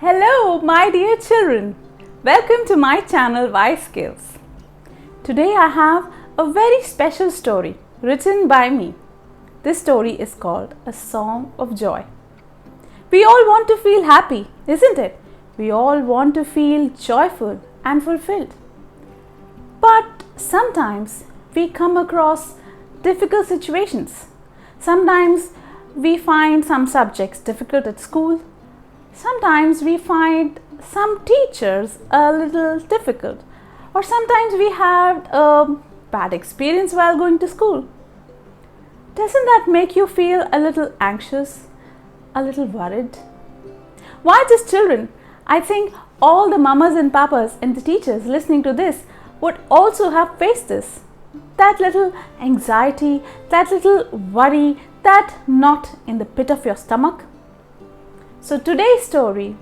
Hello, my dear children. Welcome to my channel Wise Skills. Today I have a very special story written by me. This story is called A Song of Joy. We all want to feel happy, isn't it? We all want to feel joyful and fulfilled. But sometimes we come across difficult situations. Sometimes we find some subjects difficult at school. Sometimes we find some teachers a little difficult, or sometimes we had a bad experience while going to school. Doesn't that make you feel a little anxious, a little worried? Why just children? I think all the mamas and papas and the teachers listening to this would also have faced this. That little anxiety, that little worry, that knot in the pit of your stomach. So today's story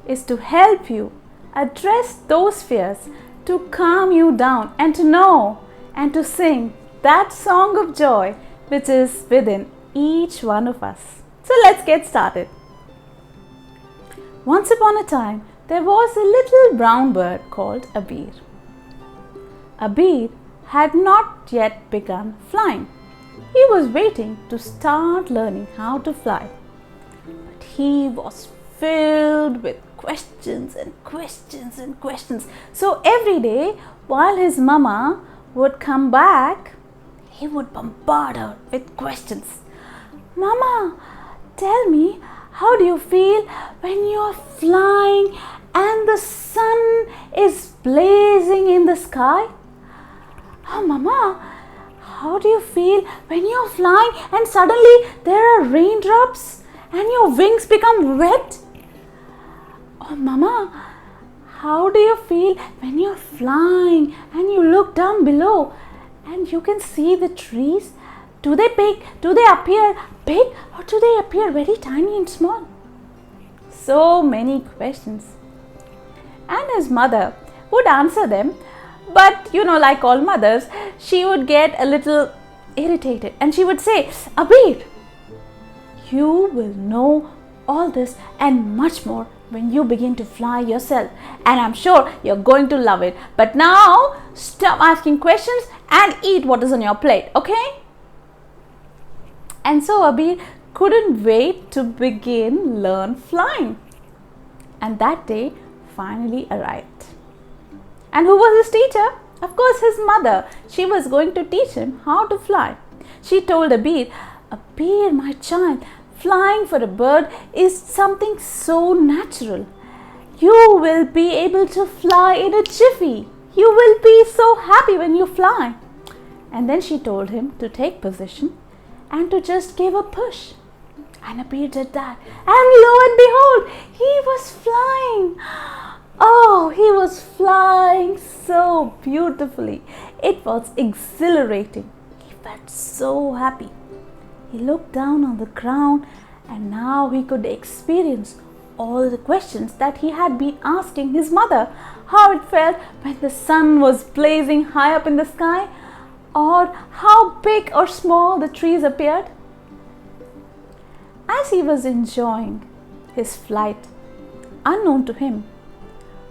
is to help you address those fears, to calm you down and to know and to sing that song of joy which is within each one of us. So let's get started. Once upon a time, there was a little brown bird called Abeer. Abeer had not yet begun flying. He was waiting to start learning how to fly. He was filled with questions and questions and questions. So every day while his mama would come back, he would bombard her with questions. Mama, tell me, how do you feel when you are flying and the sun is blazing in the sky? Oh, Mama, how do you feel when you are flying and suddenly there are raindrops and your wings become wet? Oh, Mama, how do you feel when you're flying and you look down below and you can see the trees? Do they appear big or do they appear very tiny and small? So many questions. And his mother would answer them, but like all mothers, she would get a little irritated and she would say, Abeer, you will know all this and much more when you begin to fly yourself, and I'm sure you're going to love it. But now stop asking questions and eat what is on your plate, okay? And so Abeer couldn't wait to learn flying. And that day finally arrived. And who was his teacher? Of course, his mother. She was going to teach him how to fly. She told Abeer, Abeer, my child, flying for a bird is something so natural. You will be able to fly in a jiffy. You will be so happy when you fly. And then she told him to take position and to just give a push. And Abeer did that. And lo and behold, he was flying. Oh, he was flying so beautifully. It was exhilarating. He felt so happy. He looked down on the ground and now he could experience all the questions that he had been asking his mother. How it felt when the sun was blazing high up in the sky, or how big or small the trees appeared. As he was enjoying his flight, unknown to him,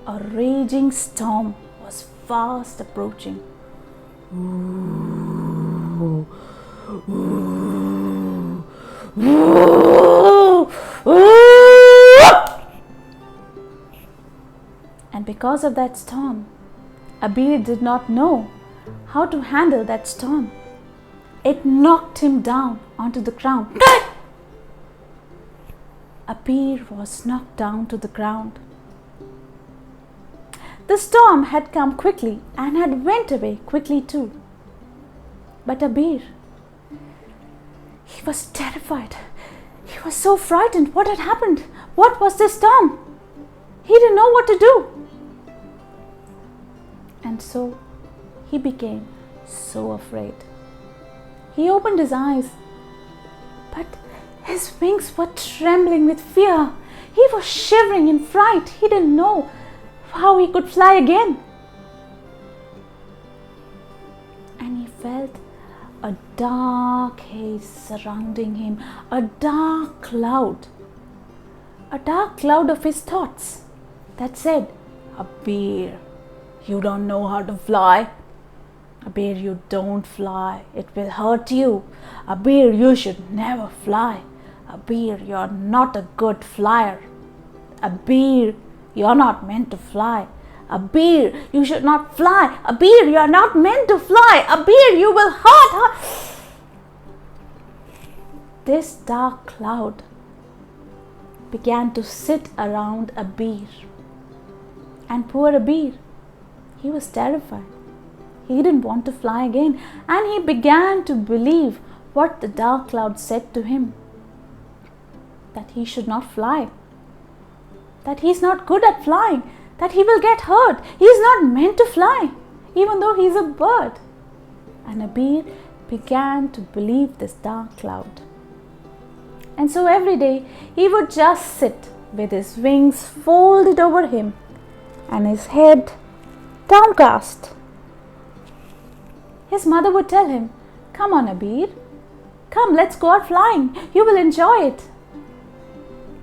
a raging storm was fast approaching. Ooh, ooh, ooh, ooh. And because of that storm, Abeer did not know how to handle that storm. It knocked him down onto the ground. Abeer was knocked down to the ground. The storm had come quickly and had went away quickly too. But Abeer, he was terrified. He was so frightened. What had happened? What was this storm? He didn't know what to do. And so he became so afraid. He opened his eyes, but his wings were trembling with fear. He was shivering in fright. He didn't know how he could fly again. And he felt a dark haze surrounding him, a dark cloud. a dark cloud of his thoughts that said, Abeer, you don't know how to fly. Abeer, you don't fly. It will hurt you. Abeer, you should never fly. Abeer, you're not a good flyer. Abeer, you're not meant to fly. Abeer, you should not fly. Abeer, you're not meant to fly. Abeer, you will hurt. This dark cloud began to sit around Abeer. And poor Abeer, he was terrified. He didn't want to fly again, and he began to believe what the dark cloud said to him. That he should not fly. That he's not good at flying. That he will get hurt. He's not meant to fly, even though he's a bird. And Abeer began to believe this dark cloud. And so every day he would just sit with his wings folded over him and his head downcast. His mother would tell him, "Come on, Abeer. Come, let's go out flying. You will enjoy it."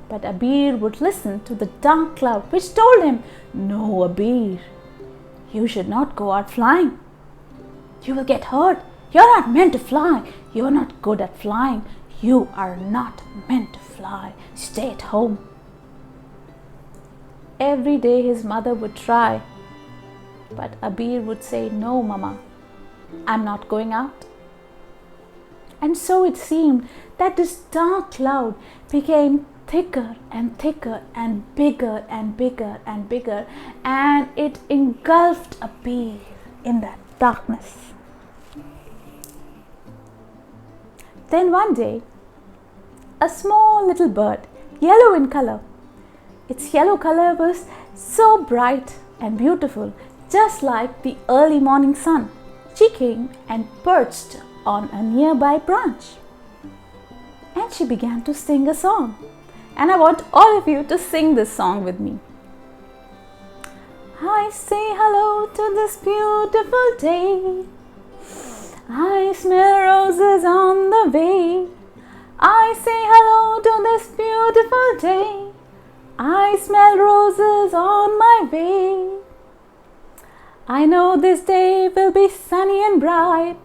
But Abeer would listen to the dark cloud which told him, "No, Abeer, you should not go out flying. You will get hurt. You're not meant to fly. You're not good at flying. You are not meant to fly. Stay at home." Every day his mother would try, but Abeer would say, "No, Mama, I'm not going out." And so it seemed that this dark cloud became thicker and thicker and bigger and bigger and bigger, and it engulfed Abeer in that darkness. Then one day, a small little bird, yellow in color, its yellow color was so bright and beautiful, just like the early morning sun. She came and perched on a nearby branch. And she began to sing a song. And I want all of you to sing this song with me. I say hello to this beautiful day. I smell roses on the way. I say hello to this beautiful day. I smell roses on my way. I know this day will be sunny and bright.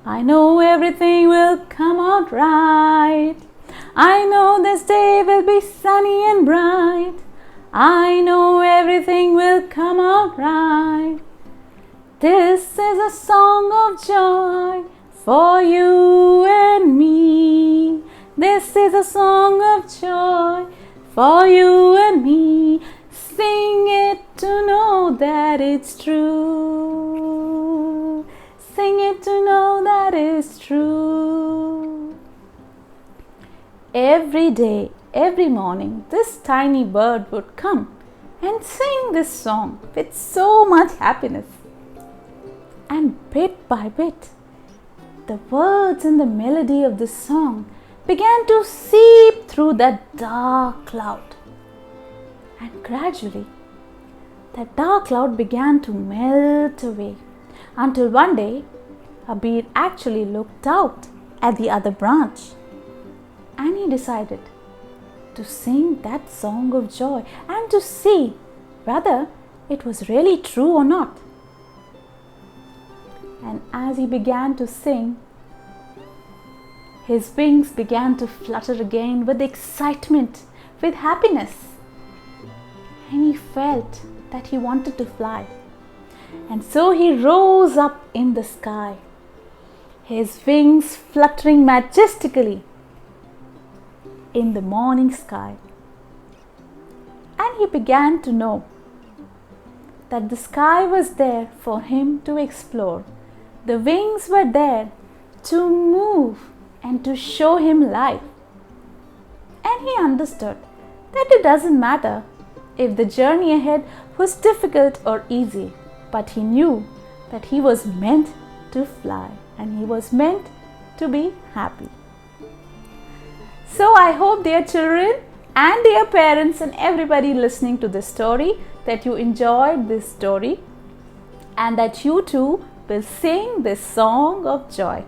I know everything will come out right. I know this day will be sunny and bright. I know everything will come out right. This is a song of joy for you and me. This is a song of joy for you and me. Sing it to know that it's true. Sing it to know that it's true. Every day, every morning, this tiny bird would come and sing this song with so much happiness. And bit by bit, the words and the melody of this song began to seep through that dark cloud. And gradually, that dark cloud began to melt away, until one day, Abeer actually looked out at the other branch, and he decided to sing that song of joy and to see whether it was really true or not. And as he began to sing, his wings began to flutter again with excitement, with happiness. And he felt that he wanted to fly. And so he rose up in the sky, his wings fluttering majestically in the morning sky. And he began to know that the sky was there for him to explore. The wings were there to move and to show him life. And he understood that it doesn't matter if the journey ahead was difficult or easy, but he knew that he was meant to fly and he was meant to be happy. So I hope, dear children and dear parents and everybody listening to this story, that you enjoyed this story and that you too will sing this song of joy.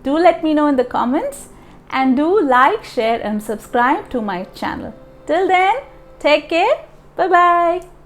Do let me know in the comments, and do like, share and subscribe to my channel. Till then, take care. Bye bye.